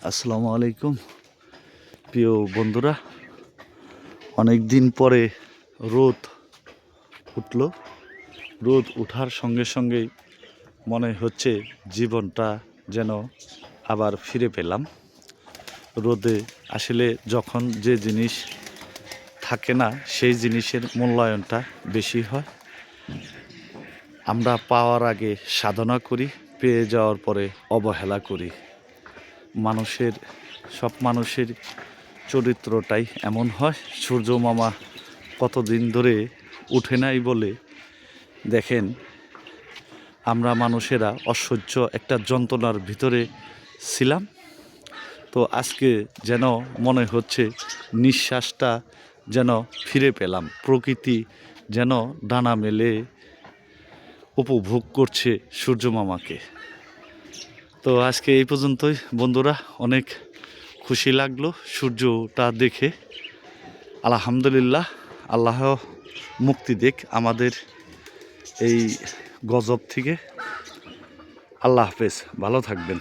আসসালামু আলাইকুম প্রিয় বন্ধুরা। অনেক দিন পরে রোদ উঠল। রোদ ওঠার সঙ্গে সঙ্গেই মনে হচ্ছে জীবনটা যেন আবার ফিরে পেলাম। রোদে আসলে যখন যে জিনিস থাকে না সেই জিনিসের মূল্যায়নটা বেশি হয়। আমরা পাওয়ার আগে সাধনা করি, পেয়ে যাওয়ার পরে অবহেলা করি। সব মানুষের চরিত্রটাই এমন হয়। সূর্য মামা কতদিন ধরে উঠে নাই বলে দেখেন আমরা মানুষেরা অসহ্য একটা যন্ত্রণার ভিতরে ছিলাম। তো আজকে যেন মনে হচ্ছে নিঃশ্বাসটা যেন ফিরে পেলাম। প্রকৃতি যেন ডানা মেলে উপভোগ করছে সূর্য মামাকে। তো আজকে এই পর্যন্তই বন্ধুরা, অনেক খুশি লাগলো সূর্যটা দেখে। আলহামদুলিল্লাহ, আল্লাহ মুক্তি দিক আমাদের এই গজব থেকে। আল্লাহ হাফেজ, ভালো থাকবেন।